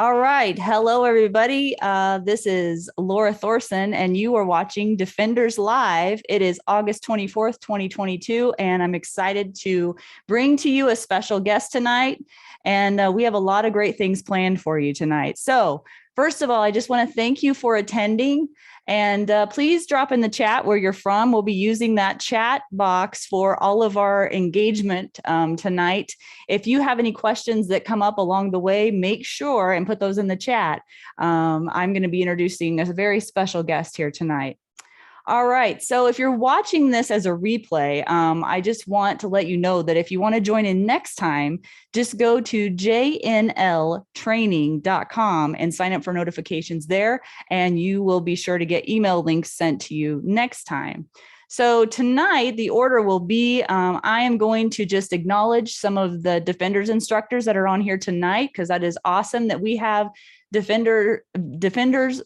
All right. Hello, everybody. This is Lora Thorson, and you are watching Defenders Live. It is August 24th, 2022, and I'm excited to bring to you a special guest tonight. And we have a lot of great things planned for you tonight. So, first of all, I just want to thank you for attending. And please drop in the chat where you're from. We'll be using that chat box for all of our engagement tonight. If you have any questions that come up along the way, make sure and put those in the chat. I'm going to be introducing a very special guest here tonight. All right. So if you're watching this as a replay, I just want to let you know that if you want to join in next time, just go to jnltraining.com and sign up for notifications there, and you will be sure to get email links sent to you next time. So tonight, the order will be, I am going to just acknowledge some of the Defenders instructors that are on here tonight, because that is awesome that we have Defenders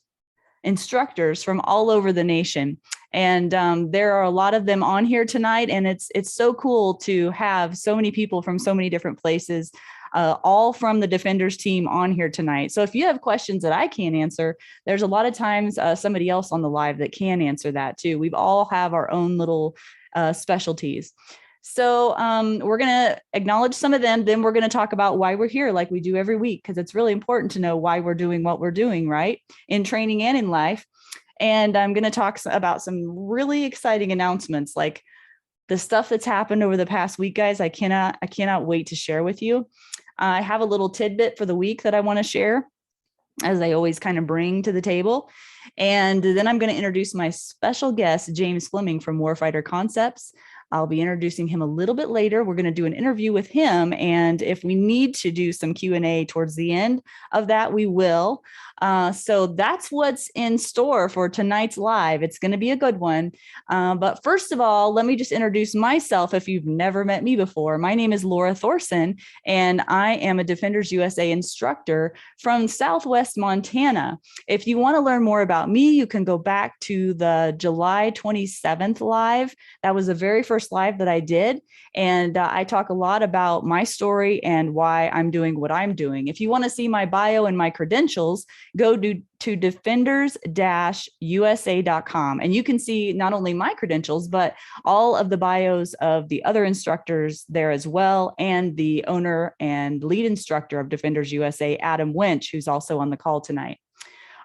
instructors from all over the nation. And there are a lot of them on here tonight. And it's so cool to have so many people from so many different places, all from the Defenders team on here tonight. So if you have questions that I can't answer, there's a lot of times somebody else on the live that can answer that too. We all have our own little specialties. So we're going to acknowledge some of them. Then we're going to talk about why we're here like we do every week, because it's really important to know why we're doing what we're doing, right? In training and in life. And I'm going to talk about some really exciting announcements, like the stuff that's happened over the past week, guys. I cannot wait to share with you. I have a little tidbit for the week that I want to share, as I always kind of bring to the table. And then I'm going to introduce my special guest, James Fleming from Warfighter Concepts. I'll be introducing him a little bit later. We're going to do an interview with him. And if we need to do some Q&A towards the end of that, we will. So that's what's in store for tonight's live. It's going to be a good one. But first of all, let me just introduce myself if you've never met me before. My name is Lora Thorson, and I am a Defenders USA instructor from Southwest Montana. If you want to learn more about me, you can go back to the July 27th live. That was the very first live that I did. And I talk a lot about my story and why I'm doing what I'm doing. If you want to see my bio and my credentials, go to defenders-usa.com. And you can see not only my credentials, but all of the bios of the other instructors there as well, and the owner and lead instructor of Defenders USA, Adam Winch, who's also on the call tonight.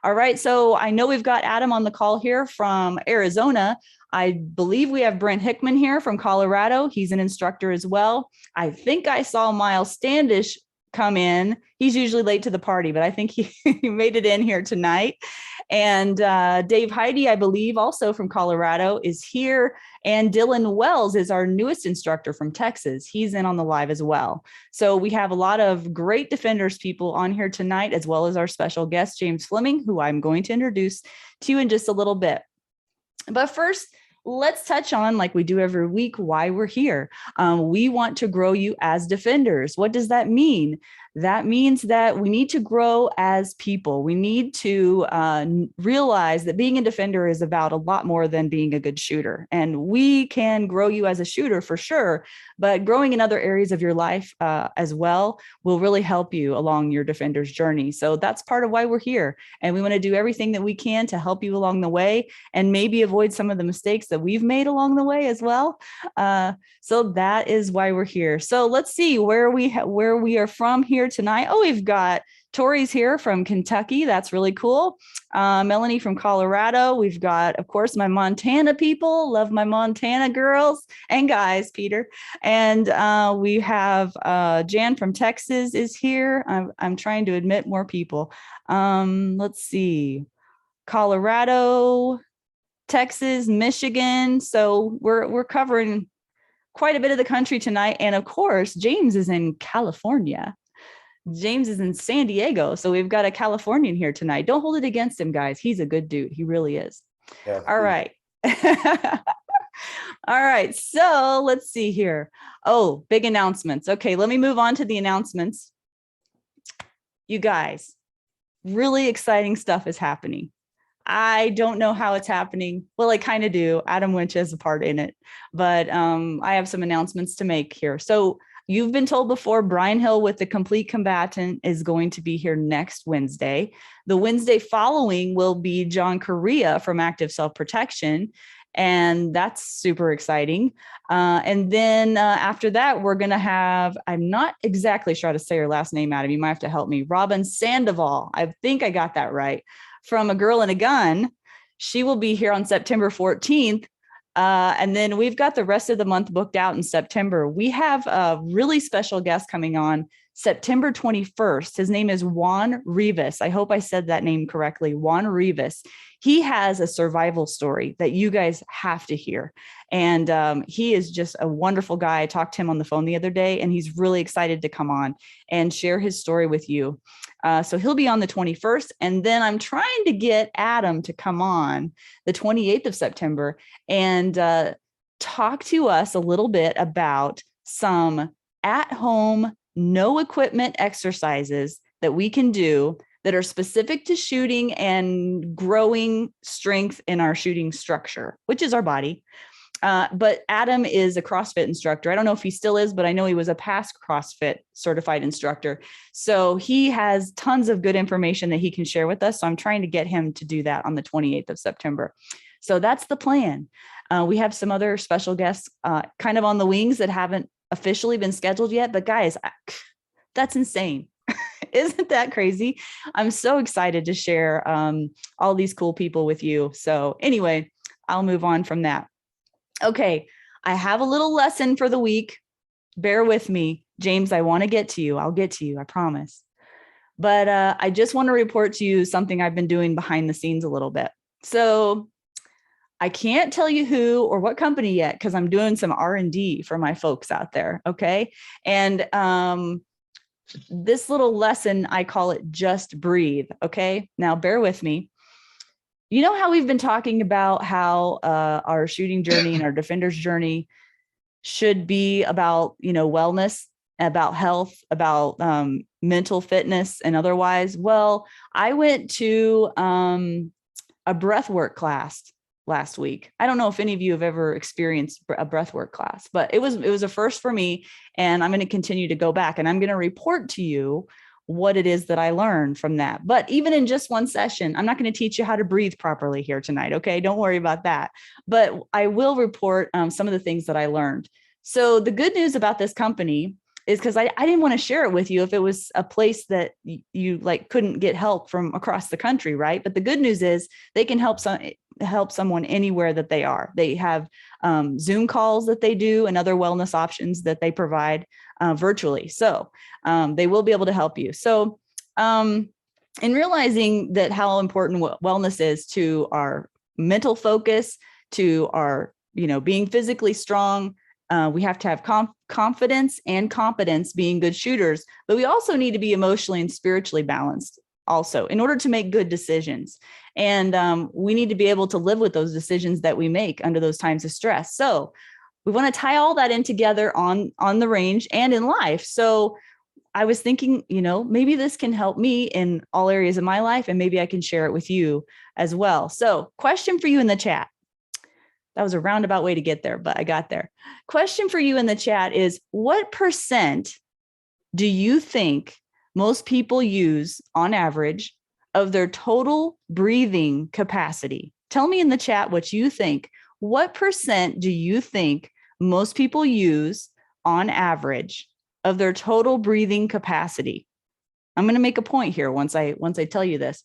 All right, so I know we've got Adam on the call here from Arizona. I believe we have Brent Hickman here from Colorado. He's an instructor as well. I think I saw Miles Standish come in. He's usually late to the party, but I think he made it in here tonight. And Dave Heidi, I believe, also from Colorado, is here. And Dylan Wells is our newest instructor from Texas. He's in on the live as well. So we have a lot of great Defenders people on here tonight, as well as our special guest, James Fleming, who I'm going to introduce to you in just a little bit. But first, let's touch on, like we do every week, why we're here. We want to grow you as Defenders. What does that mean? That means that we need to grow as people. We need to realize that being a Defender is about a lot more than being a good shooter. And we can grow you as a shooter for sure, but growing in other areas of your life as well will really help you along your Defender's journey. So that's part of why we're here. And we want to do everything that we can to help you along the way, and maybe avoid some of the mistakes that we've made along the way as well. So that is why we're here. So let's see where we are from here tonight. Oh, we've got Tori's here from Kentucky. That's really cool. Melanie from Colorado. We've got, of course, my Montana people. Love my Montana girls and guys, Peter. And we have Jan from Texas is here. I'm trying to admit more people. Let's see. Colorado, Texas, Michigan. So we're covering quite a bit of the country tonight. And of course, James is in California. James is in San Diego. So we've got a Californian here tonight. Don't hold it against him, guys. He's a good dude. He really is. Yeah. All right. All right. So let's see here. Oh, big announcements. Okay, let me move on to the announcements. You guys, really exciting stuff is happening. I don't know how it's happening. Well, I kind of do. Adam Winch has a part in it, but I have some announcements to make here. So You've been told before, Brian Hill with the Complete Combatant is going to be here next Wednesday. The Wednesday following will be John Correa from Active Self-Protection. And that's super exciting. And then after that, we're going to have, I'm not exactly sure how to say her last name, Adam. You might have to help me. Robin Sandoval. I think I got that right. From A Girl and a Gun. She will be here on September 14th. And then we've got the rest of the month booked out in September. We have a really special guest coming on September 21st. His name is Juan Rivas. I hope I said that name correctly. Juan Rivas. He has a survival story that you guys have to hear. And he is just a wonderful guy. I talked to him on the phone the other day, and he's really excited to come on and share his story with you. So he'll be on the 21st. And then I'm trying to get Adam to come on the 28th of September and talk to us a little bit about some at-home, no equipment exercises that we can do that are specific to shooting and growing strength in our shooting structure, which is our body. But Adam is a CrossFit instructor. I don't know if he still is, but I know he was a past CrossFit certified instructor. So he has tons of good information that he can share with us. So I'm trying to get him to do that on the 28th of September. So that's the plan. We have some other special guests kind of on the wings that haven't officially been scheduled yet. But guys, that's insane. Isn't that crazy? I'm so excited to share all these cool people with you. So anyway, I'll move on from that. Okay, I have a little lesson for the week. Bear with me. James, I want to get to you. I'll get to you, I promise. But I just want to report to you something I've been doing behind the scenes a little bit. So I can't tell you who or what company yet because I'm doing some R&D for my folks out there, okay? And this little lesson, I call it just breathe, okay? Now, bear with me. You know how we've been talking about how our shooting journey and our defender's journey should be about, wellness, about health, about mental fitness and otherwise? Well, I went to a breathwork class last week. I don't know if any of you have ever experienced a breathwork class, but it was a first for me, and I'm going to continue to go back and I'm going to report to you what it is that I learned from that. But even in just one session, I'm not going to teach you how to breathe properly here tonight. Okay. Don't worry about that. But I will report some of the things that I learned. So the good news about this company is because I didn't want to share it with you if it was a place that you like couldn't get help from across the country, right? But the good news is they can help someone anywhere that they are. They have Zoom calls that they do and other wellness options that they provide virtually. So they will be able to help you. So in realizing that how important wellness is to our mental focus, to our, being physically strong, we have to have confidence and competence being good shooters, but we also need to be emotionally and spiritually balanced also in order to make good decisions. And we need to be able to live with those decisions that we make under those times of stress. So we want to tie all that in together on the range and in life. So I was thinking, maybe this can help me in all areas of my life, and maybe I can share it with you as well. So question for you in the chat. That was a roundabout way to get there, but I got there. Question for you in the chat is, what % do you think most people use on average of their total breathing capacity? Tell me in the chat what you think. What % do you think most people use on average of their total breathing capacity? I'm going to make a point here once I tell you this.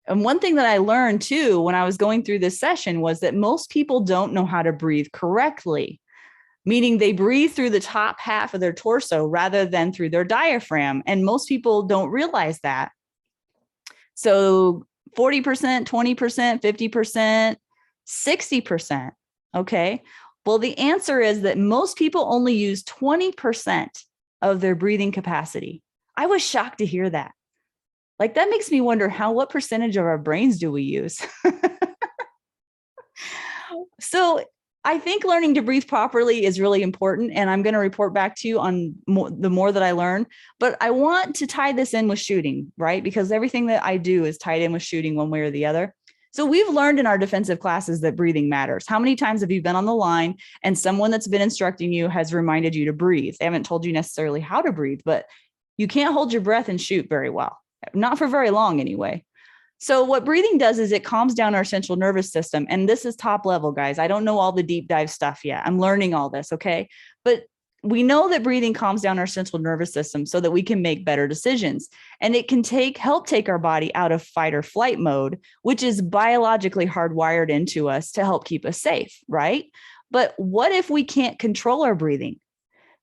And one thing that I learned too, when I was going through this session, was that most people don't know how to breathe correctly, meaning they breathe through the top half of their torso rather than through their diaphragm. And most people don't realize that. So 40%, 20%, 50%, 60%. Okay. Well, the answer is that most people only use 20% of their breathing capacity. I was shocked to hear that. Like, that makes me wonder what percentage of our brains do we use? So I think learning to breathe properly is really important, and I'm going to report back to you on the more that I learn. But I want to tie this in with shooting, right? Because everything that I do is tied in with shooting one way or the other. So we've learned in our defensive classes that breathing matters. How many times have you been on the line and someone that's been instructing you has reminded you to breathe? They haven't told you necessarily how to breathe, but you can't hold your breath and shoot very well, not for very long anyway. So what breathing does is it calms down our central nervous system. And this is top level, guys. I don't know all the deep dive stuff yet. I'm learning all this, okay? But we know that breathing calms down our central nervous system so that we can make better decisions. And it can help take our body out of fight or flight mode, which is biologically hardwired into us to help keep us safe, right? But what if we can't control our breathing?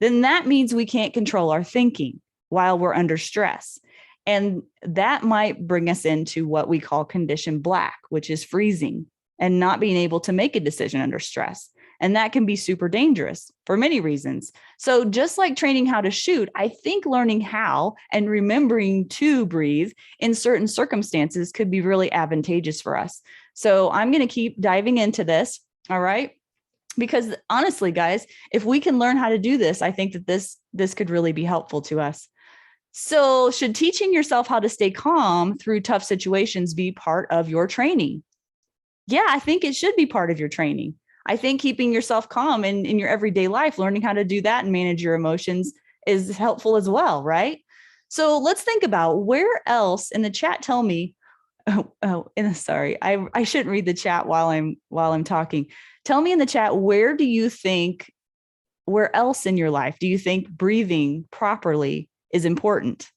Then that means we can't control our thinking while we're under stress. And that might bring us into what we call condition black, which is freezing and not being able to make a decision under stress. And that can be super dangerous for many reasons. So just like training how to shoot, I think learning how and remembering to breathe in certain circumstances could be really advantageous for us. So I'm going to keep diving into this. All right. Because honestly, guys, if we can learn how to do this, I think that this could really be helpful to us. So should teaching yourself how to stay calm through tough situations be part of your training? Yeah, I think it should be part of your training. I think keeping yourself calm in your everyday life, learning how to do that and manage your emotions is helpful as well, right? So let's think about where else in the chat. Tell me, sorry, I shouldn't read the chat while I'm talking. Tell me in the chat, where else in your life do you think breathing properly is important?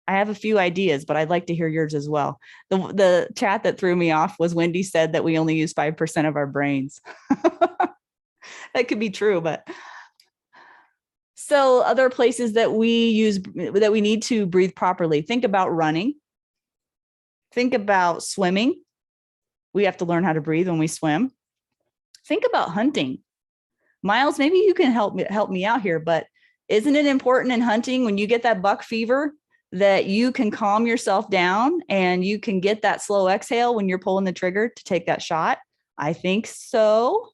I have a few ideas, but I'd like to hear yours as well. The chat that threw me off was Wendy said that we only use 5% of our brains. That could be true, but so other places that we need to breathe properly. Think about running. Think about swimming. We have to learn how to breathe when we swim. Think about hunting. Miles, maybe you can help me out here, but isn't it important in hunting when you get that buck fever that you can calm yourself down and you can get that slow exhale when you're pulling the trigger to take that shot? I think so.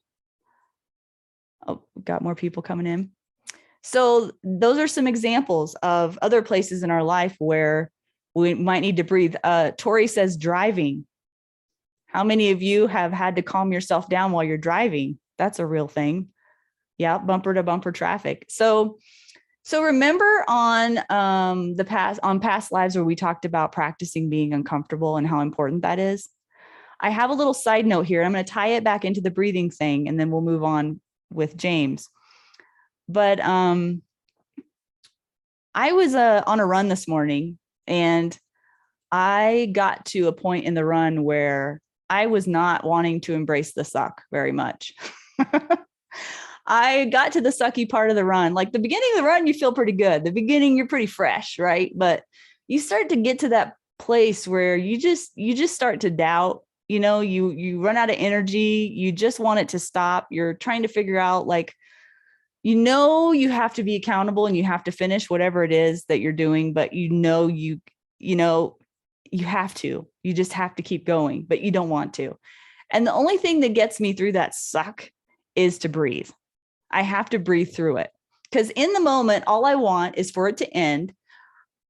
Oh, got more people coming in. So those are some examples of other places in our life where we might need to breathe. Tori says driving. How many of you have had to calm yourself down while you're driving? That's a real thing. Yeah, bumper to bumper traffic. So remember on past lives where we talked about practicing being uncomfortable and how important that is? I have a little side note here. I'm going to tie it back into the breathing thing, and then we'll move on with James. But I was on a run this morning, and I got to a point in the run where I was not wanting to embrace the suck very much. I got to the sucky part of the run. Like the beginning of the run, you feel pretty good. The beginning, you're pretty fresh, right? But you start to get to that place where you just start to doubt, you run out of energy. You just want it to stop. You're trying to figure out, like, you have to be accountable and you have to finish whatever it is that you're doing, but you have to, you just have to keep going, but you don't want to. And the only thing that gets me through that suck is to breathe. I have to breathe through it, because in the moment, all I want is for it to end.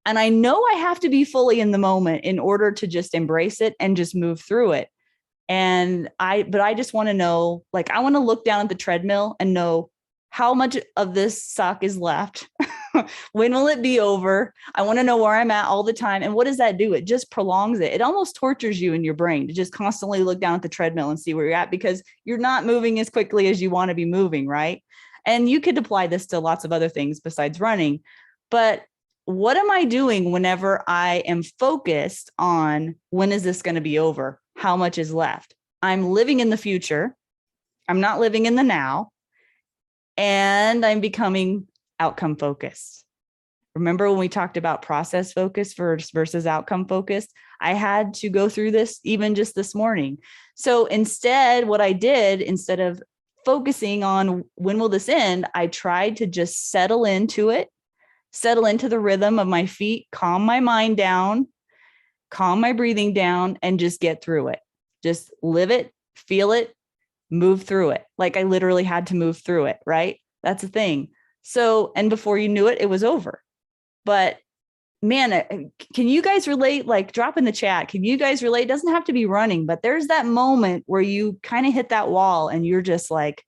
And I know I have to be fully in the moment in order to just embrace it and just move through it. But I just want to know, like, I want to look down at the treadmill and know how much of this suck is left. When will it be over? I want to know where I'm at all the time. And what does that do? It just prolongs it. It almost tortures you in your brain to just constantly look down at the treadmill and see where you're at, because you're not moving as quickly as you want to be moving, right? And you could apply this to lots of other things besides running. But what am I doing whenever I am focused on when is this going to be over? How much is left? I'm living in the future. I'm not living in the now. And I'm becoming outcome focused. Remember when we talked about process focused versus outcome focused? I had to go through this even just this morning. So instead, what I did, instead of focusing on when will this end, I tried to just settle into it, settle into the rhythm of my feet, calm my mind down, calm my breathing down, and just get through it. Just live it, feel it, move through it. Like I literally had to move through it, right? That's the thing. So, and before you knew it, it was over. But man, can you guys relate? Like, drop in the chat. Can you guys relate? It doesn't have to be running, but there's that moment where you kind of hit that wall and you're just like,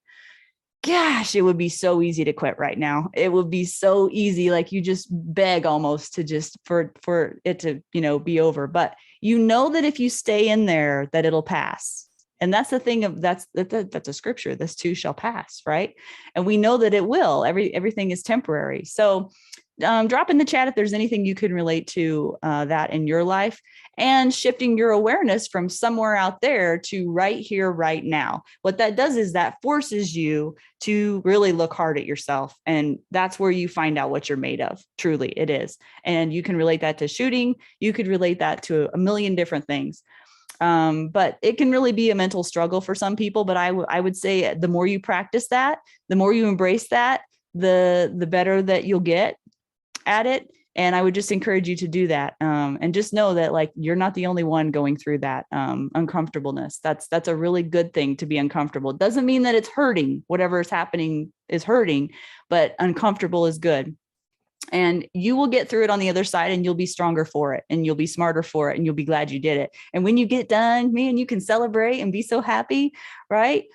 gosh, it would be so easy to quit right now. It would be so easy. Like, you just beg almost to just for it to, be over. But you know that if you stay in there, that it'll pass. And that's the thing of that's a scripture. This too shall pass, right? And we know that it will. Everything is temporary. So drop in the chat if there's anything you can relate to that in your life, and shifting your awareness from somewhere out there to right here, right now. What that does is that forces you to really look hard at yourself. And that's where you find out what you're made of. Truly, it is. And you can relate that to shooting. You could relate that to a million different things. But it can really be a mental struggle for some people. But I would say the more you practice that, the more you embrace that, the better that you'll get at it. And I would just encourage you to do that. And just know that, like, you're not the only one going through that uncomfortableness. That's a really good thing, to be uncomfortable. It doesn't mean that it's hurting. Whatever is happening is hurting, but uncomfortable is good. And you will get through it on the other side, and you'll be stronger for it, and you'll be smarter for it, and you'll be glad you did it. And when you get done, man, you can celebrate and be so happy, right?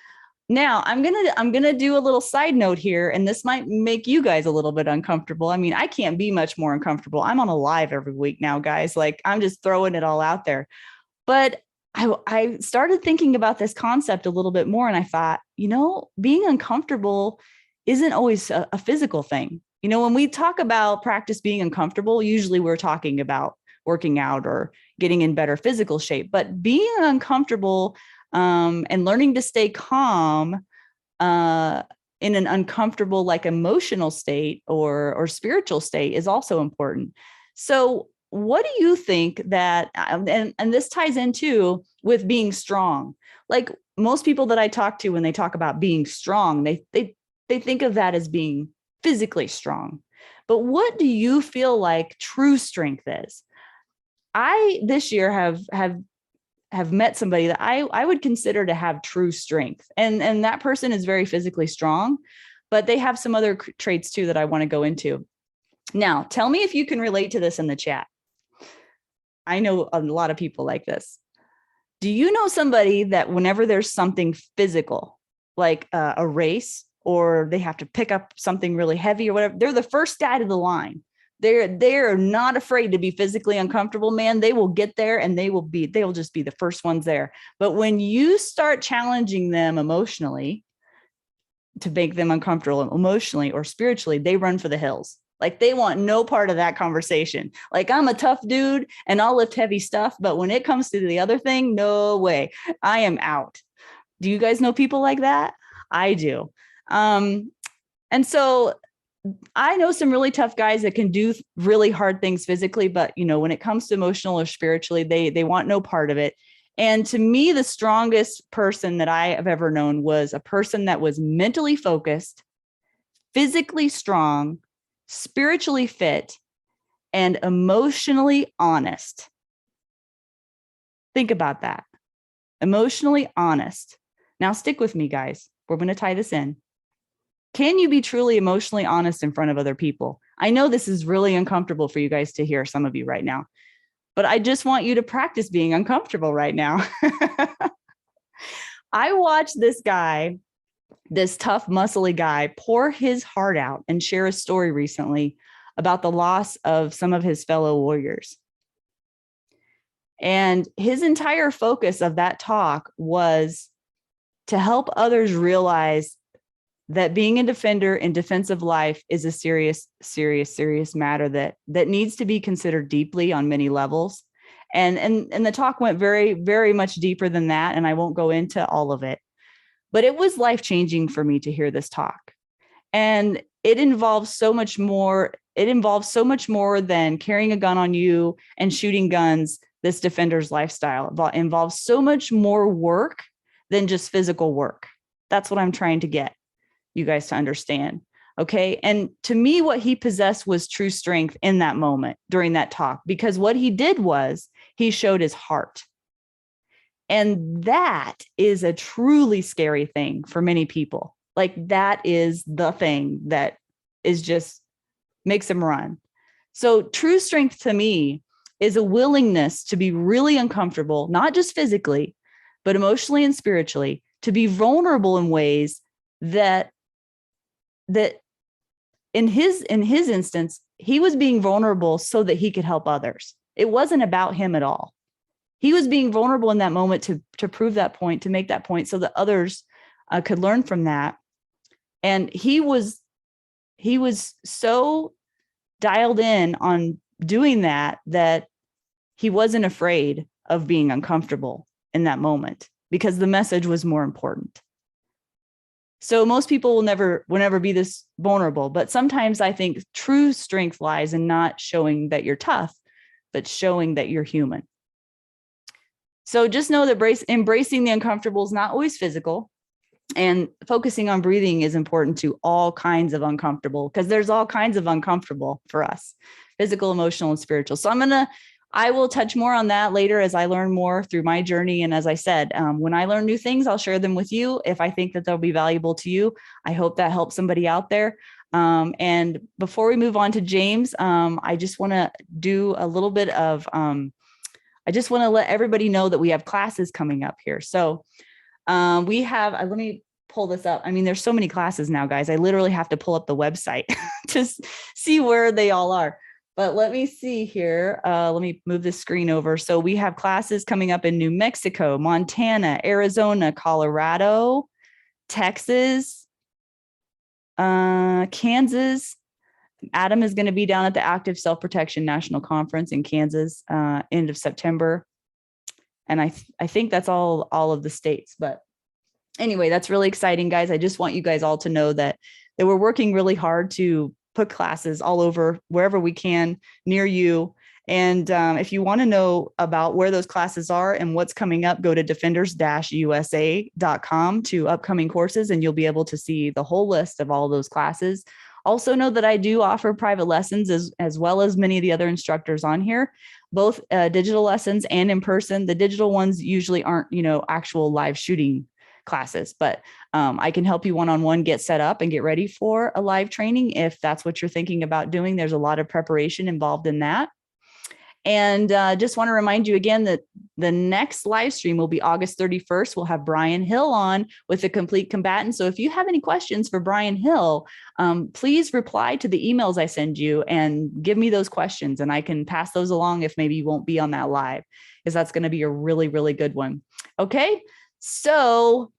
Now, I'm gonna do a little side note here, and this might make you guys a little bit uncomfortable. I mean, I can't be much more uncomfortable. I'm on a live every week now, guys. Like, I'm just throwing it all out there. But I started thinking about this concept a little bit more, and I thought, being uncomfortable isn't always a physical thing. When we talk about practice being uncomfortable, usually we're talking about working out or getting in better physical shape. But being uncomfortable and learning to stay calm in an uncomfortable, like, emotional state or spiritual state is also important. So what do you think that, and this ties into with being strong? Like, most people that I talk to, when they talk about being strong, they think of that as being physically strong. But what do you feel like true strength is? I this year have met somebody that I would consider to have true strength. And that person is very physically strong, but they have some other traits too that I want to go into. Now, tell me if you can relate to this in the chat. I know a lot of people like this. Do you know somebody that whenever there's something physical, like a race, or they have to pick up something really heavy or whatever, they're the first guy to the line? They're not afraid to be physically uncomfortable, man. They will get there, and they'll just be the first ones there. But when you start challenging them emotionally to make them uncomfortable emotionally or spiritually, they run for the hills. Like, they want no part of that conversation. Like, I'm a tough dude and I'll lift heavy stuff, but when it comes to the other thing, no way, I am out. Do you guys know people like that? I do. And so I know some really tough guys that can do really hard things physically, but when it comes to emotional or spiritually, they want no part of it. And to me, the strongest person that I have ever known was a person that was mentally focused, physically strong, spiritually fit, and emotionally honest. Think about that. Emotionally honest. Now, stick with me, guys. We're going to tie this in. Can you be truly emotionally honest in front of other people? I know this is really uncomfortable for you guys to hear, some of you right now, but I just want you to practice being uncomfortable right now. I watched this guy, this tough, muscly guy, pour his heart out and share a story recently about the loss of some of his fellow warriors. And his entire focus of that talk was to help others realize that being a defender in defense of life is a serious, serious, serious matter that needs to be considered deeply on many levels. And the talk went very, very much deeper than that, and I won't go into all of it. But it was life-changing for me to hear this talk. And it involves so much more. It involves so much more than carrying a gun on you and shooting guns. This defender's lifestyle involves so much more work than just physical work. That's what I'm trying to get you guys to understand. Okay. And to me, what he possessed was true strength in that moment during that talk, because what he did was he showed his heart. And that is a truly scary thing for many people. Like, that is the thing that is just makes them run. So true strength to me is a willingness to be really uncomfortable, not just physically, but emotionally and spiritually, to be vulnerable in ways that in his instance, he was being vulnerable so that he could help others. It wasn't about him at all. He was being vulnerable in that moment to prove that point, to make that point so that others could learn from that. And he was so dialed in on doing that he wasn't afraid of being uncomfortable in that moment because the message was more important. So most people will never be this vulnerable, but sometimes I think true strength lies in not showing that you're tough, but showing that you're human. So just know that embracing the uncomfortable is not always physical, and focusing on breathing is important to all kinds of uncomfortable, because there's all kinds of uncomfortable for us, physical, emotional, and spiritual. So I will touch more on that later as I learn more through my journey. And as I said, when I learn new things, I'll share them with you. If I think that they'll be valuable to you, I hope that helps somebody out there. And before we move on to James, I just want to do a little bit of, I just want to let everybody know that we have classes coming up here. So we have, let me pull this up. I mean, there's so many classes now, guys. I literally have to pull up the website to see where they all are. But let me see here. Let me move this screen over. So we have classes coming up in New Mexico, Montana, Arizona, Colorado, Texas, Kansas. Adam is going to be down at the Active Self-Protection National Conference in Kansas, end of September. And I think that's all of the states. But anyway, that's really exciting, guys. I just want you guys all to know that we're working really hard to put classes all over wherever we can near you. And if you want to know about where those classes are and what's coming up, go to defenders-usa.com to upcoming courses, and you'll be able to see the whole list of all those classes. Also know that I do offer private lessons as well as many of the other instructors on here, both digital lessons and in person. The digital ones usually aren't, actual live shooting classes, but I can help you one-on-one get set up and get ready for a live training if that's what you're thinking about doing. There's a lot of preparation involved in that. And just want to remind you again that the next live stream will be August 31st. We'll have Brian Hill on with the Complete Combatant. So if you have any questions for Brian Hill, please reply to the emails I send you and give me those questions, and I can pass those along if maybe you won't be on that live, because that's going to be a really, really good one. Okay, so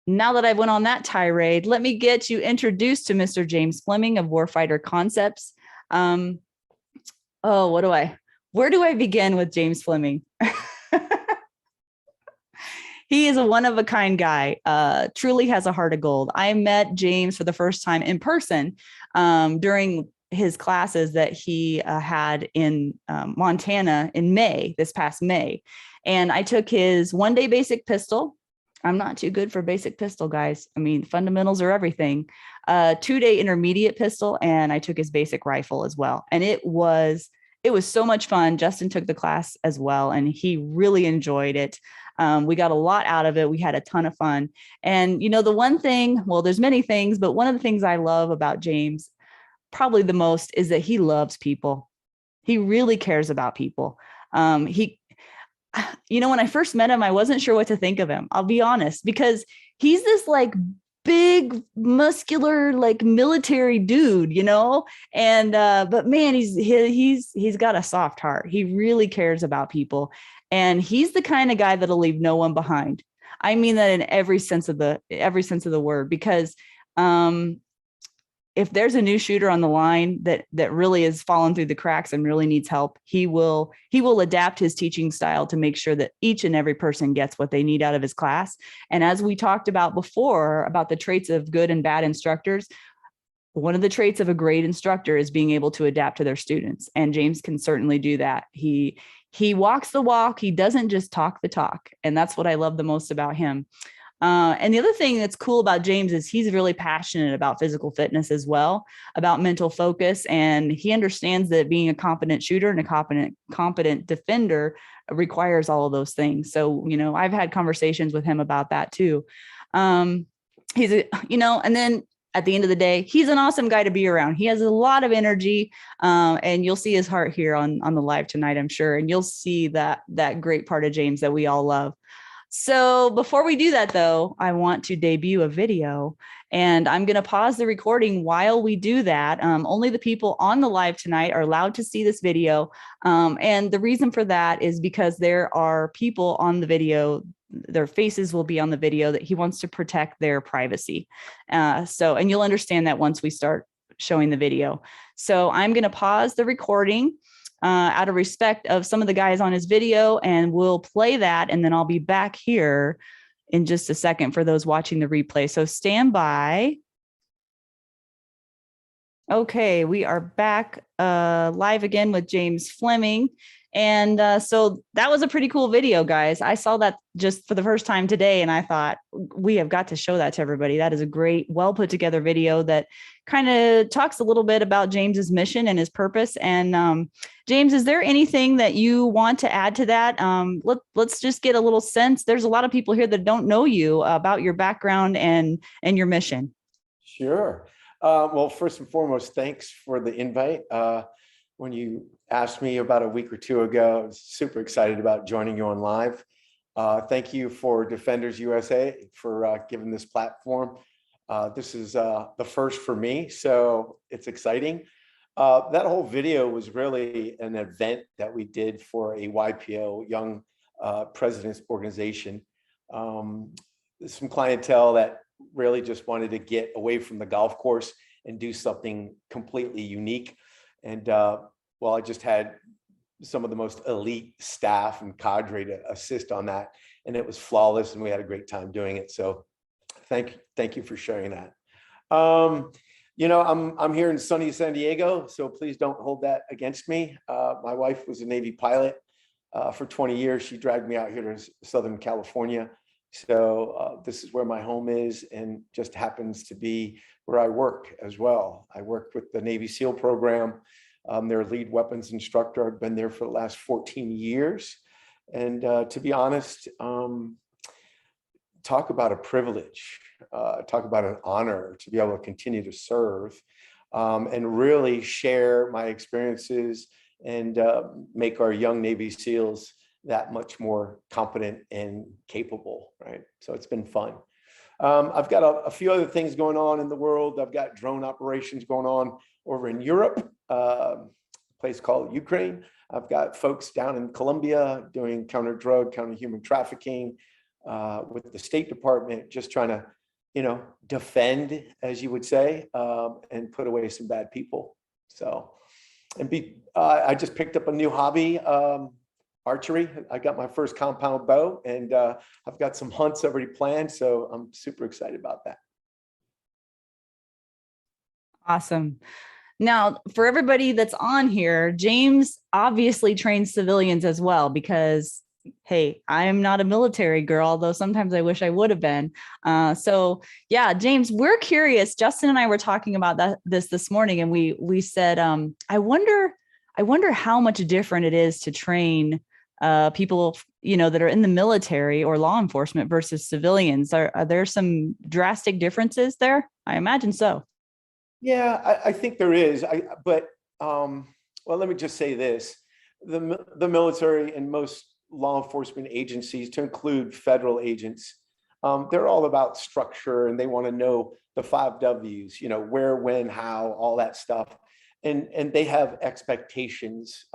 now that I've went on that tirade, let me get you introduced to Mr. James Fleming of Warfighter Concepts. Where do I begin with James Fleming? He is a one-of-a-kind guy, truly has a heart of gold. I met James for the first time in person during his classes that he had in Montana in this past May. And I took his one-day basic pistol. I'm not too good for basic pistol, guys. I mean, fundamentals are everything. 2-day intermediate pistol, and I took his basic rifle as well. And it was so much fun. Justin took the class as well, and he really enjoyed it. We got a lot out of it. We had a ton of fun. And, the one thing, well, there's many things, but one of the things I love about James, probably the most, is that he loves people. He really cares about people. When I first met him, I wasn't sure what to think of him. I'll be honest, because he's this big, muscular, military dude, and but man, he's got a soft heart. He really cares about people, and he's the kind of guy that'll leave no one behind. I mean that in every sense of the word, because if there's a new shooter on the line that really is falling through the cracks and really needs help, he will adapt his teaching style to make sure that each and every person gets what they need out of his class. And as we talked about before, about the traits of good and bad instructors, one of the traits of a great instructor is being able to adapt to their students. And James can certainly do that. He walks the walk. He doesn't just talk the talk. And that's what I love the most about him. And the other thing that's cool about James is he's really passionate about physical fitness as well, about mental focus. And he understands that being a competent shooter and a competent defender requires all of those things. So, I've had conversations with him about that too. And then at the end of the day, he's an awesome guy to be around. He has a lot of energy, and you'll see his heart here on the live tonight, I'm sure. And you'll see that great part of James that we all love. So before we do that, though, I want to debut a video, and I'm going to pause the recording while we do that. Only the people on the live tonight are allowed to see this video. And the reason for that is because there are people on the video, their faces will be on the video, that he wants to protect their privacy. And you'll understand that once we start showing the video. So I'm going to pause the recording out of respect of some of the guys on his video, and we'll play that, and then I'll be back here in just a second for those watching the replay. So stand by. Okay, we are back live again with James Fleming. And so that was a pretty cool video, guys. I saw that just for the first time today, and I thought we have got to show that to everybody. That is a great, well put together video that kind of talks a little bit about James's mission and his purpose. And James, is there anything that you want to add to that? Let's just get a little sense. There's a lot of people here that don't know you about your background and your mission. Sure. Well, first and foremost, thanks for the invite. When you asked me about a week or two ago, I was super excited about joining you on live. Thank you for Defenders USA for giving this platform. This is the first for me, so it's exciting. That whole video was really an event that we did for a YPO, Young Presidents Organization. Some clientele that really just wanted to get away from the golf course and do something completely unique. And well, I just had some of the most elite staff and cadre to assist on that, and it was flawless, and we had a great time doing it. So thank you for sharing that. You know, I'm here in sunny San Diego, so please don't hold that against me. My wife was a Navy pilot for 20 years. She dragged me out here to Southern California. So this is where my home is, and just happens to be where I work as well. I work with the Navy SEAL program. Their lead weapons instructor. I've been there for the last 14 years. And to be honest, talk about a privilege, talk about an honor to be able to continue to serve and really share my experiences and make our young Navy SEALs that much more competent and capable, right? So it's been fun. I've got a few other things going on in the world. I've got drone operations going on over in Europe, a place called Ukraine. I've got folks down in Colombia doing counter-drug, counter-human trafficking with the State Department, just trying to, you know, defend, as you would say, and put away some bad people. So, I just picked up a new hobby, archery. I got my first compound bow, and I've got some hunts already planned. So I'm super excited about that. Awesome. Now, for everybody that's on here, James obviously trains civilians as well, because, hey, I'm not a military girl, although sometimes I wish I would have been. So yeah, James, we're curious. Justin and I were talking about this morning, and we said, I wonder how much different it is to train people, you know, that are in the military or law enforcement versus civilians. Are there some drastic differences there? I imagine so. Yeah, I think there is. Well, let me just say this: the military and most law enforcement agencies, to include federal agents, they're all about structure, and they want to know the 5 W's. You know, where, when, how, all that stuff, and they have expectations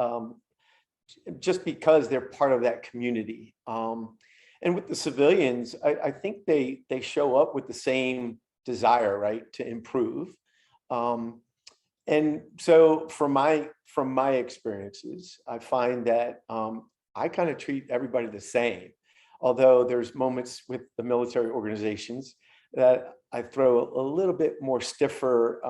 just because they're part of that community. And with the civilians, I think they show up with the same desire, right, to improve. And so from my experiences, I find that I kind of treat everybody the same, although there's moments with the military organizations that I throw a little bit more stiffer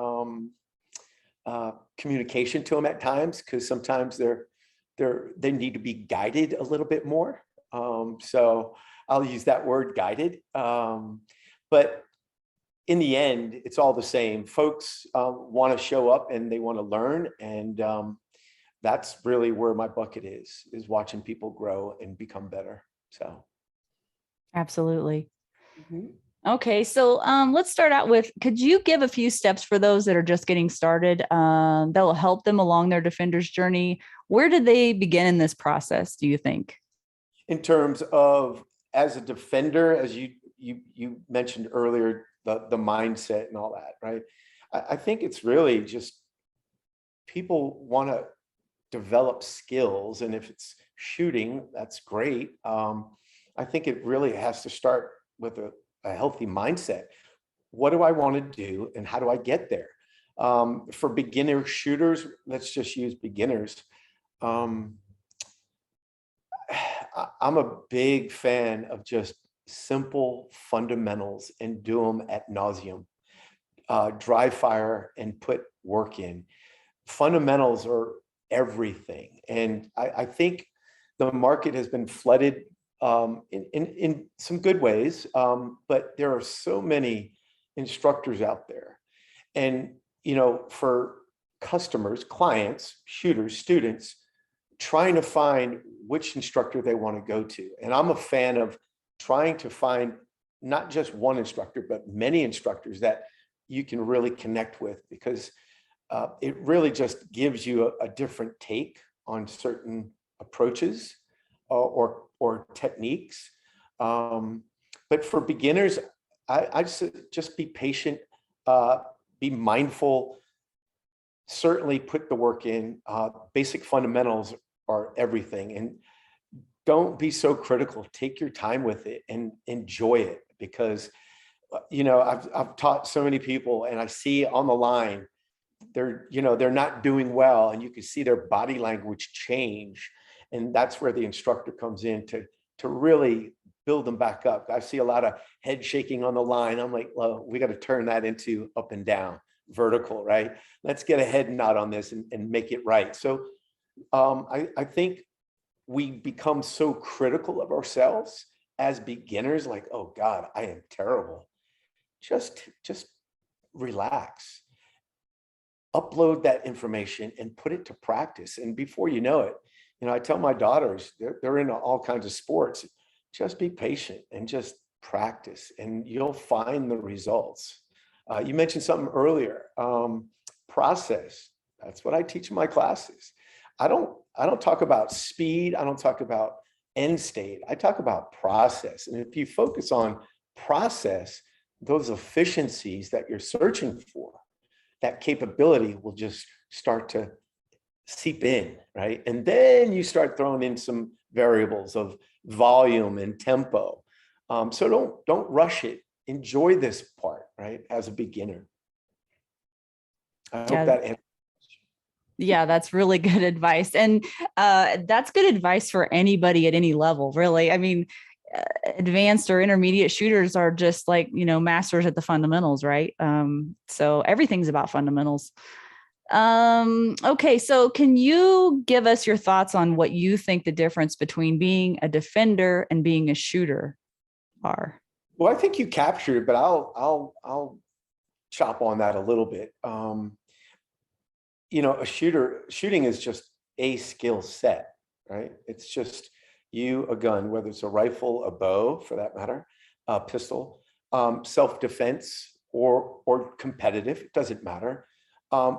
communication to them at times, because sometimes they need to be guided a little bit more. So I'll use that word, guided. But in the end, it's all the same. Folks want to show up and they want to learn. And that's really where my bucket is watching people grow and become better. So. Absolutely. Mm-hmm. Okay, so let's start out with, could you give a few steps for those that are just getting started that will help them along their defender's journey? Where did they begin in this process, do you think? In terms of as a defender, as you mentioned earlier, the mindset and all that, right? I think it's really just people want to develop skills, and if it's shooting, that's great. I think it really has to start with a healthy mindset. What do I want to do, and how do I get there? For beginner shooters, let's just use beginners. Um, I'm a big fan of just simple fundamentals and do them at nauseum. Dry fire and put work in. Fundamentals are everything. And I think the market has been flooded in some good ways, but there are so many instructors out there. And, for customers, clients, shooters, students, trying to find which instructor they want to go to. And I'm a fan of trying to find not just one instructor, but many instructors that you can really connect with, because it really just gives you a different take on certain approaches or techniques. But for beginners, I just be patient, be mindful, certainly put the work in. Basic fundamentals are everything. And don't be so critical. Take your time with it and enjoy it, because I've taught so many people, and I see on the line they're not doing well, and you can see their body language change, and that's where the instructor comes in to really build them back up. I see a lot of head shaking on the line. I'm like, well, we got to turn that into up and down, vertical, right? Let's get a head nod on this and make it right. So I think we become so critical of ourselves as beginners, like, oh God, I am terrible. Just relax, upload that information and put it to practice. And before you know it, I tell my daughters, they're into all kinds of sports. Just be patient and just practice, and you'll find the results. You mentioned something earlier, process. That's what I teach in my classes. I don't talk about speed. I don't talk about end state. I talk about process. And if you focus on process, those efficiencies that you're searching for, that capability will just start to seep in, right? And then you start throwing in some variables of volume and tempo. So don't rush it. Enjoy this part, right? As a beginner. I hope Yeah. that answers. Yeah, that's really good advice. And that's good advice for anybody at any level, really. I mean, advanced or intermediate shooters are just like, masters at the fundamentals, right? So everything's about fundamentals. Okay, so can you give us your thoughts on what you think the difference between being a defender and being a shooter are? Well, I think you captured it, but I'll chop on that a little bit. Shooting is just a skill set, right? It's just a gun, whether it's a rifle, a bow, for that matter, a pistol, self-defense or competitive, it doesn't matter.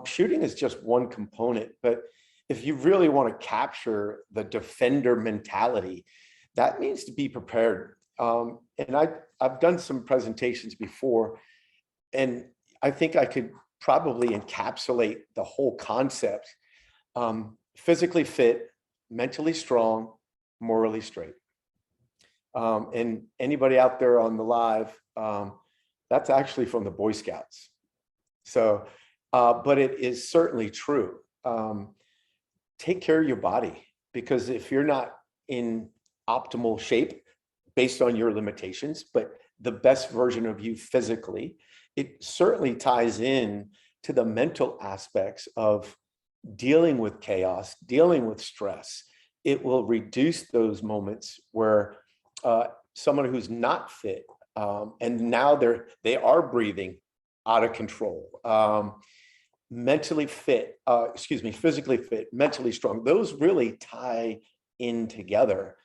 Shooting is just one component, but if you really want to capture the defender mentality, that means to be prepared. And I've done some presentations before, and I think I could probably encapsulate the whole concept. Physically fit, mentally strong, morally straight. And anybody out there on the live, that's actually from the Boy Scouts. So, but it is certainly true. Take care of your body, because if you're not in optimal shape based on your limitations, but the best version of you physically, it certainly ties in to the mental aspects of dealing with chaos, dealing with stress. It will reduce those moments where someone who's not fit, and now they are breathing out of control, mentally fit, physically fit, mentally strong. Those really tie in together.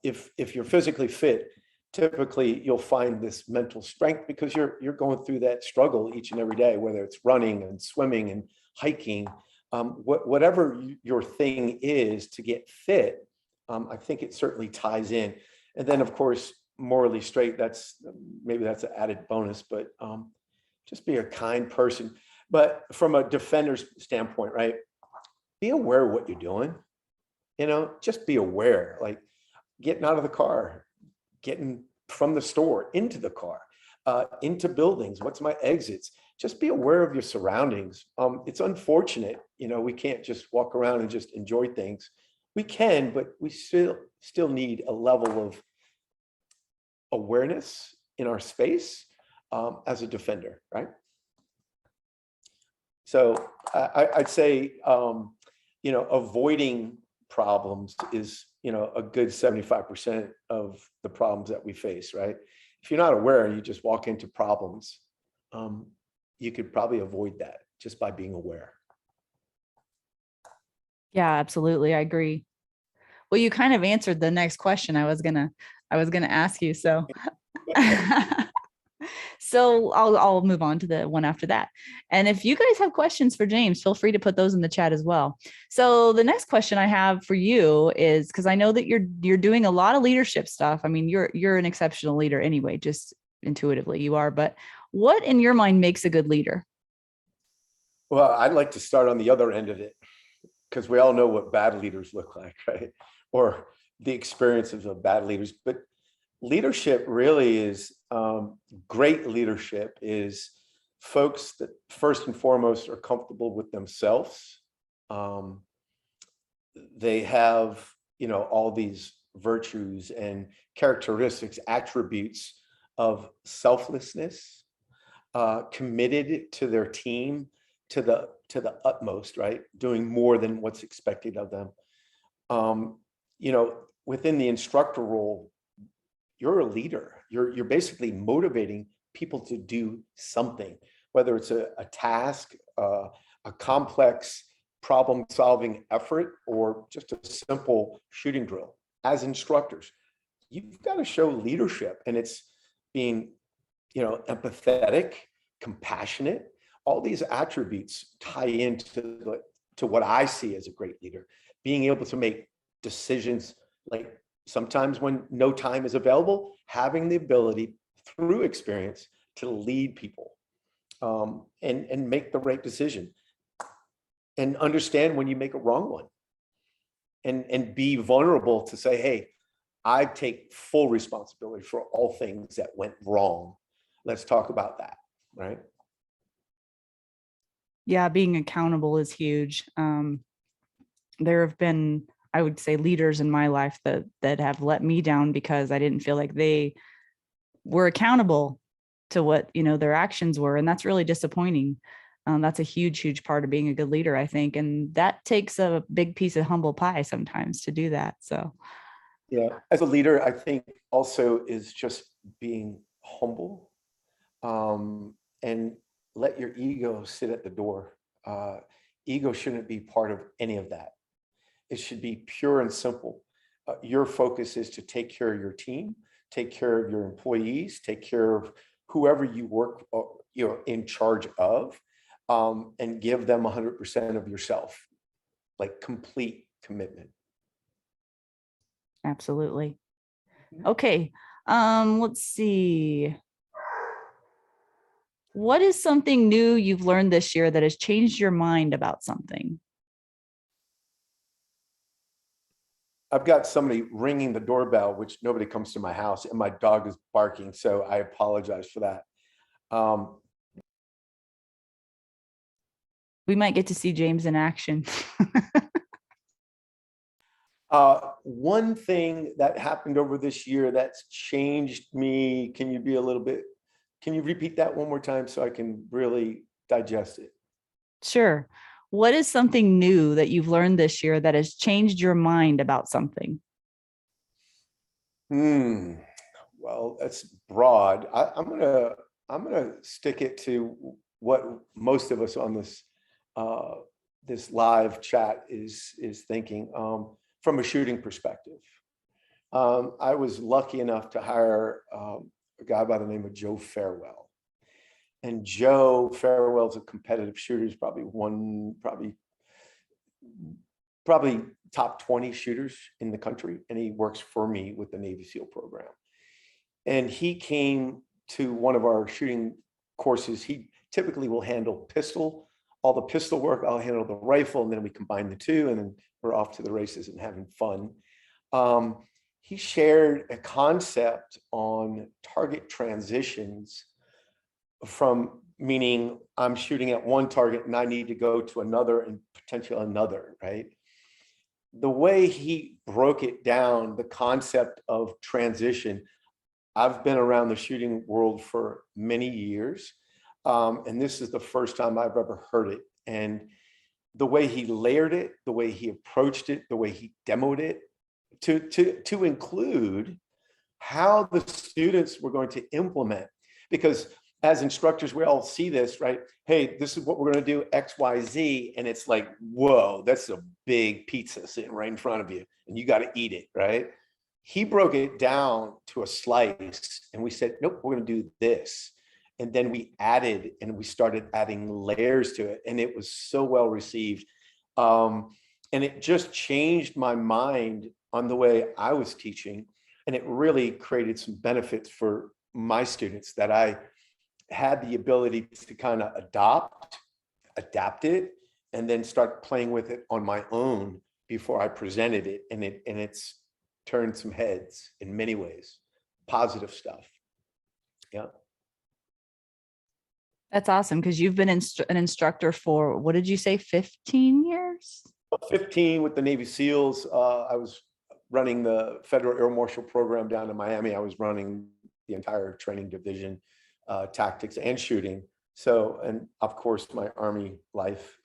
If you're physically fit, typically you'll find this mental strength because you're going through that struggle each and every day, whether it's running and swimming and hiking, whatever your thing is to get fit. I think it certainly ties in. And then of course, morally straight, maybe that's an added bonus, but just be a kind person. But from a defender's standpoint, right? Be aware of what you're doing. Just be aware, like getting out of the car, getting from the store into the car, into buildings. What's my exits? Just be aware of your surroundings. It's unfortunate, we can't just walk around and just enjoy things. We can, but we still need a level of awareness in our space as a defender, right? So I'd say, avoiding problems is, a good 75% of the problems that we face, right? If you're not aware and you just walk into problems, you could probably avoid that just by being aware. Yeah, absolutely. I agree. Well, you kind of answered the next question I was gonna ask you. So so I'll move on to the one after that. And if you guys have questions for James, feel free to put those in the chat as well. So the next question I have for you is, because I know that you're doing a lot of leadership stuff. I mean, you're an exceptional leader anyway, just intuitively you are, but what in your mind makes a good leader? Well, I'd like to start on the other end of it, because we all know what bad leaders look like, right? Or the experiences of bad leaders. But leadership really is, great leadership is folks that first and foremost are comfortable with themselves. They have, all these virtues and characteristics, attributes of selflessness, committed to their team to the utmost, right? Doing more than what's expected of them. Within the instructor role, you're a leader. You're basically motivating people to do something, whether it's a task, a complex problem-solving effort, or just a simple shooting drill. As instructors, you've got to show leadership, and it's being, empathetic, compassionate. All these attributes tie into what I see as a great leader. Being able to make decisions, like sometimes when no time is available, having the ability through experience to lead people, and make the right decision, and understand when you make a wrong one, and be vulnerable to say, hey, I take full responsibility for all things that went wrong. Let's talk about that, right? Yeah, being accountable is huge. There have been, I would say, leaders in my life that have let me down because I didn't feel like they were accountable to what, their actions were. And that's really disappointing. That's a huge part of being a good leader, I think. And that takes a big piece of humble pie sometimes to do that. So, yeah, as a leader, I think also is just being humble, and let your ego sit at the door. Ego shouldn't be part of any of that. It should be pure and simple. Your focus is to take care of your team, take care of your employees, take care of whoever you work, you're in charge of, and give them 100% of yourself, like complete commitment. absolutely. Okay. Let's see. What is something new you've learned this year that has changed your mind about something? I've got somebody ringing the doorbell, which nobody comes to my house, and my dog is barking, so I apologize for that. We might get to see James in action. One thing that happened over this year that's changed me, can you repeat that one more time so I can really digest it? Sure. What is something new that you've learned this year that has changed your mind about something? Well, that's broad. I'm gonna stick it to what most of us on this live chat is thinking, from a shooting perspective. I was lucky enough to hire a guy by the name of Joe Farewell. And Joe Farewell's a competitive shooter. He's probably top 20 shooters in the country. And he works for me with the Navy SEAL program. And he came to one of our shooting courses. He typically will handle all the pistol work. I'll handle the rifle, and then we combine the two, and then we're off to the races and having fun. He shared a concept on target transitions, from meaning I'm shooting at one target and I need to go to another and potentially another, right? The way he broke it down, the concept of transition, I've been around the shooting world for many years, and this is the first time I've ever heard it. And the way he layered it, the way he approached it, the way he demoed it, to include how the students were going to implement. Because as instructors, we all see this, right? Hey, this is what we're going to do, X, Y, Z. And it's like, whoa, that's a big pizza sitting right in front of you, and you got to eat it, right? He broke it down to a slice, and we said, nope, we're going to do this. And then we added, and we started adding layers to it. And it was so well received. And it just changed my mind on the way I was teaching. And it really created some benefits for my students, that I had the ability to kind of adapt it, and then start playing with it on my own before I presented it. And it's turned some heads in many ways, positive stuff. Yeah. That's awesome, because you've been an instructor for, what did you say, 15 years? 15 with the Navy SEALs. I was running the Federal Air Marshal program down in Miami. I was running the entire training division, tactics and shooting. So, and of course, my Army life,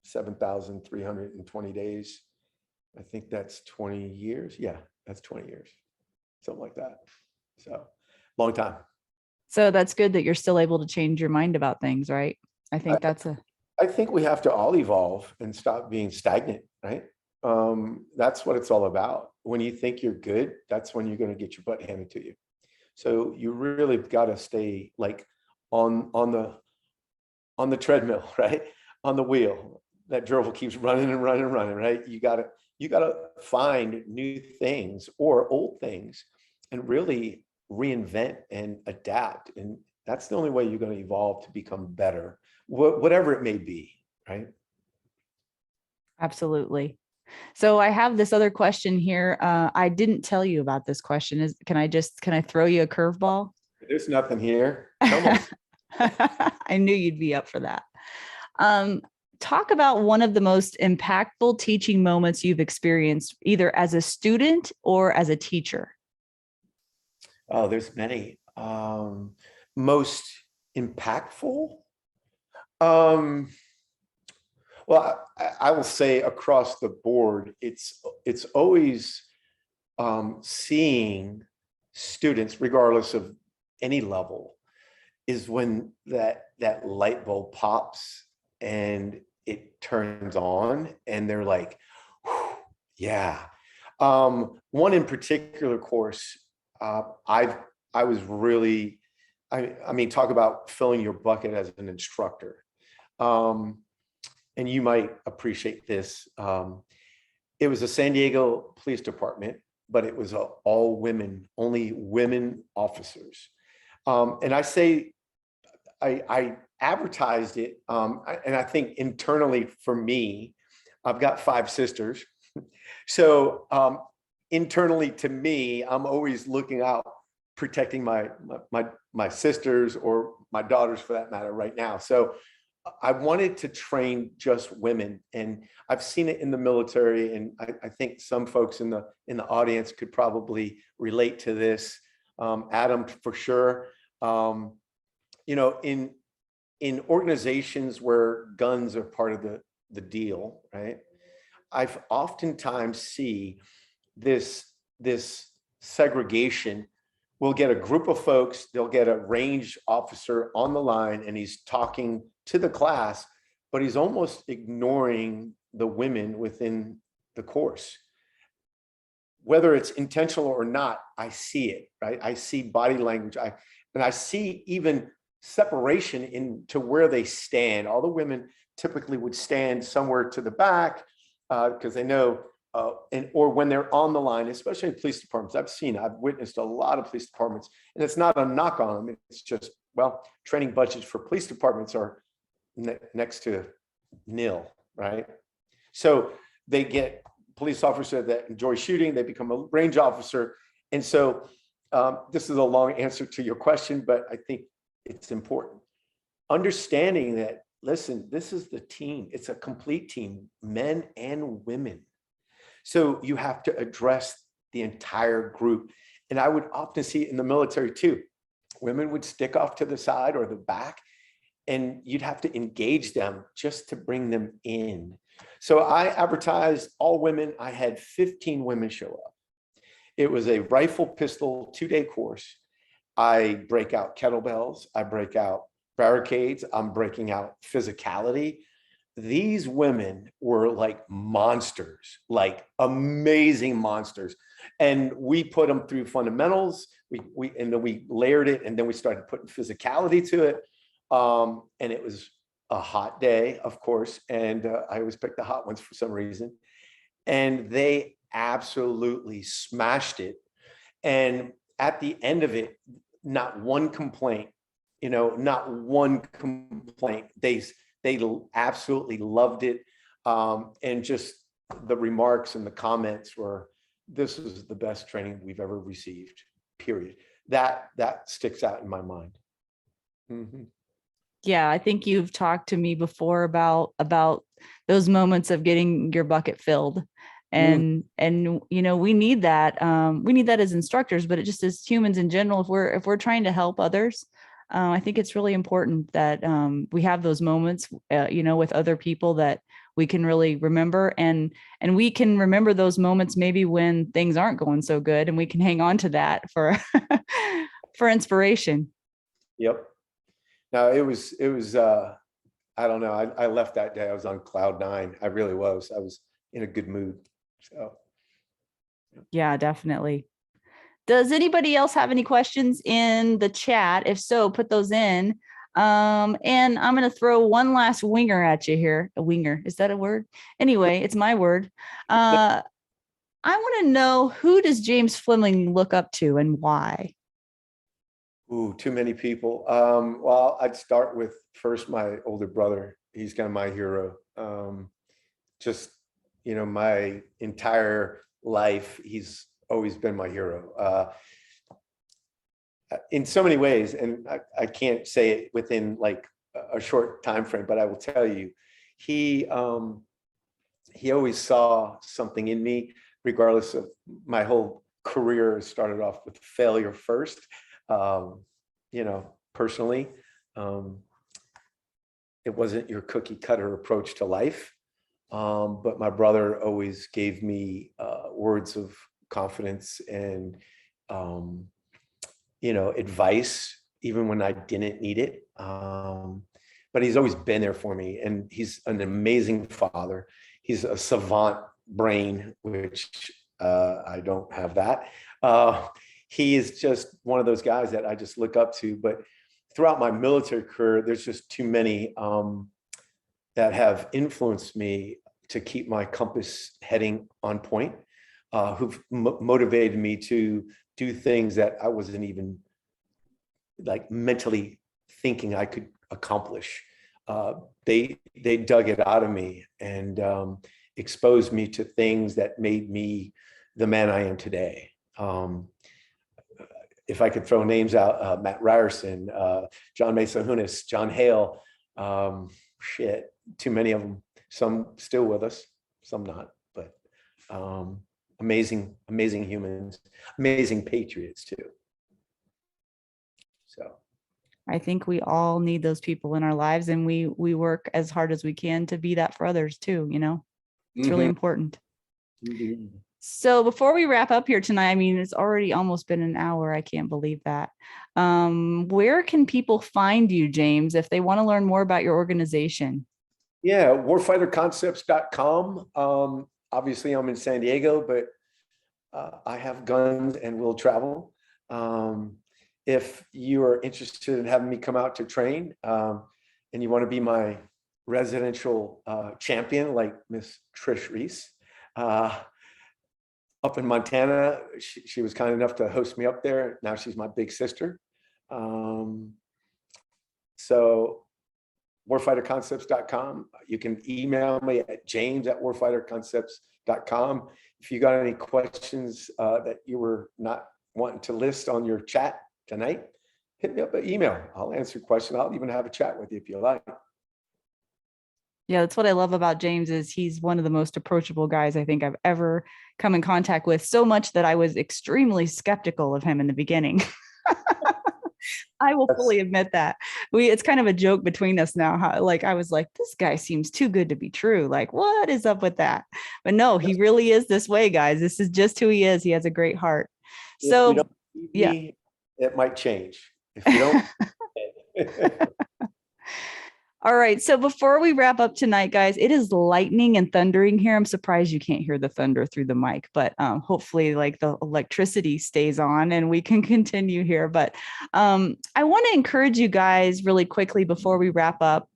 7,320 days. I think that's 20 years. Yeah, that's 20 years, something like that. So, long time. So that's good that you're still able to change your mind about things, right? I think I think we have to all evolve and stop being stagnant, right? That's what it's all about. When you think you're good, that's when you're going to get your butt handed to you. So you really got to stay like on the treadmill, right? On the wheel. That gerbil keeps running and running and running, right? You got to find new things or old things and really reinvent and adapt. And that's the only way you're going to evolve to become better, whatever it may be, right? Absolutely. So I have this other question here. I didn't tell you about this question. Can I throw you a curveball? There's nothing here. Come on. I knew you'd be up for that. Talk about one of the most impactful teaching moments you've experienced, either as a student or as a teacher. Oh, there's many. Most impactful? Well, I will say across the board, it's always seeing students, regardless of any level, is when that light bulb pops and it turns on, and they're like, yeah. One in particular course, I was really, I mean, talk about filling your bucket as an instructor. And you might appreciate this. It was a San Diego Police Department, but it was all women, only women officers. And I say, I advertised it, and I think internally for me, I've got 5 sisters. So internally to me, I'm always looking out, protecting my sisters, or my daughters for that matter right now. So I wanted to train just women, and I've seen it in the military, and I think some folks in the audience could probably relate to this. Adam, for sure. You know, in organizations where guns are part of the deal, right? I've oftentimes see this segregation. We'll get a group of folks, they'll get a range officer on the line, and he's talking to the class, but he's almost ignoring the women within the course. whether it's intentional or not, I see it, right? I see body language. And I see even separation into where they stand. All the women typically would stand somewhere to the back because they know, or when they're on the line, especially in police departments. I've witnessed a lot of police departments, and it's not a knock on them. It's just, well, training budgets for police departments are next to nil, right? So they get police officer that enjoy shooting, they become a range officer. And so this is a long answer to your question, but I think it's important. Understanding that, listen, this is the team. It's a complete team, men and women. So you have to address the entire group. And I would often see it in the military too. Women would stick off to the side or the back, and you'd have to engage them just to bring them in. So I advertised all women. I had 15 women show up. It was a rifle pistol 2-day course. I break out kettlebells. I break out barricades. I'm breaking out physicality. These women were like monsters, like amazing monsters. And we put them through fundamentals. And then we layered it, and then we started putting physicality to it. And it was a hot day, of course. And I always pick the hot ones for some reason. And they absolutely smashed it. And at the end of it, not one complaint, not one complaint. They absolutely loved it. And just the remarks and the comments were, this is the best training we've ever received, period. That sticks out in my mind. Mm-hmm. Yeah, I think you've talked to me before about those moments of getting your bucket filled. And we need that. We need that as instructors, but it just as humans in general, if we're trying to help others, I think it's really important that we have those moments, with other people that we can really remember, and we can remember those moments maybe when things aren't going so good, and we can hang on to that for for inspiration. Yep. No, it was I don't know. I left that day. I was on cloud 9. I really was. I was in a good mood. So yeah, definitely. Does anybody else have any questions in the chat? If so, put those in. And I'm going to throw one last winger at you here. A winger. Is that a word? Anyway, it's my word. I want to know, who does James Fleming look up to and why? Ooh, too many people. Well, I'd start with first my older brother. He's kind of my hero. Just, my entire life, he's always been my hero. In so many ways, and I can't say it within like a short time frame, but I will tell you, he always saw something in me, regardless of my whole career started off with failure first. Personally, it wasn't your cookie cutter approach to life. But my brother always gave me words of confidence and, advice, even when I didn't need it. But he's always been there for me, and he's an amazing father. He's a savant brain, which I don't have that. He is just one of those guys that I just look up to. But throughout my military career, there's just too many that have influenced me to keep my compass heading on point, who've motivated me to do things that I wasn't even like mentally thinking I could accomplish. They dug it out of me and exposed me to things that made me the man I am today. If I could throw names out, Matt Ryerson, John Mesa Hunis, John Hale, too many of them. Some still with us, some not, but amazing humans, amazing patriots too. So I think we all need those people in our lives, and we work as hard as we can to be that for others too. It's really important. Mm-hmm. So before we wrap up here tonight, it's already almost been an hour. I can't believe that. Where can people find you, James, if they want to learn more about your organization? Yeah, warfighterconcepts.com. Obviously, I'm in San Diego, but I have guns and will travel. If you are interested in having me come out to train, and you want to be my residential champion, like Miss Trish Reese, up in Montana, she was kind enough to host me up there. Now she's my big sister. So warfighterconcepts.com. You can email me at james@warfighterconcepts.com. If you got any questions that you were not wanting to list on your chat tonight, hit me up an email. I'll answer your question. I'll even have a chat with you if you like. Yeah, that's what I love about James is he's one of the most approachable guys I think I've ever come in contact with, so much that I was extremely skeptical of him in the beginning. I will fully admit that. It's kind of a joke between us now. How, like, I was like, this guy seems too good to be true. Like, what is up with that? But no, he really is this way, guys. This is just who he is. He has a great heart. So, if you don't see me, it might change. If you don't. All right. So before we wrap up tonight, guys, it is lightning and thundering here. I'm surprised you can't hear the thunder through the mic, but hopefully like the electricity stays on and we can continue here. But I want to encourage you guys really quickly before we wrap up.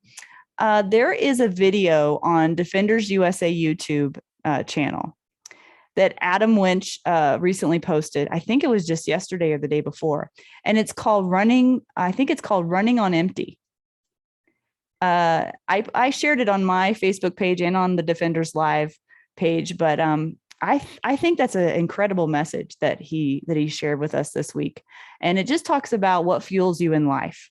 There is a video on Defenders USA YouTube channel that Adam Winch recently posted. I think it was just yesterday or the day before. And it's called Running on Empty. I shared it on my Facebook page and on the Defenders Live page, but I think that's an incredible message that he shared with us this week, and it just talks about what fuels you in life.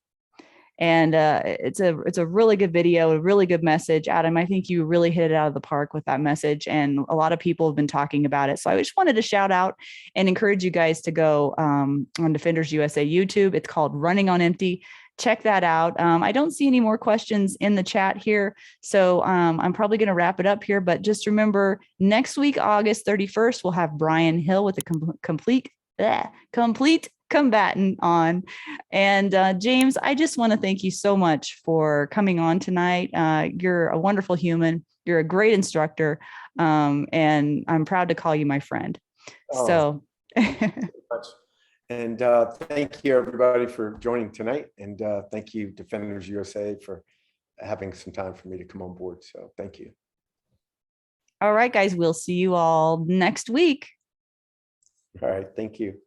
And it's a really good video, a really good message, Adam. I think you really hit it out of the park with that message, and a lot of people have been talking about it. So I just wanted to shout out and encourage you guys to go on Defenders USA YouTube. It's called Running on Empty. Check that out. I don't see any more questions in the chat here, so I'm probably going to wrap it up here. But just remember, next week, August 31st, we'll have Brian Hill with the Complete Combatant on. And James, I just want to thank you so much for coming on tonight. You're a wonderful human. You're a great instructor, and I'm proud to call you my friend. So. And thank you, everybody, for joining tonight. And thank you, Defenders USA, for having some time for me to come on board. So thank you. All right, guys, we'll see you all next week. All right. Thank you.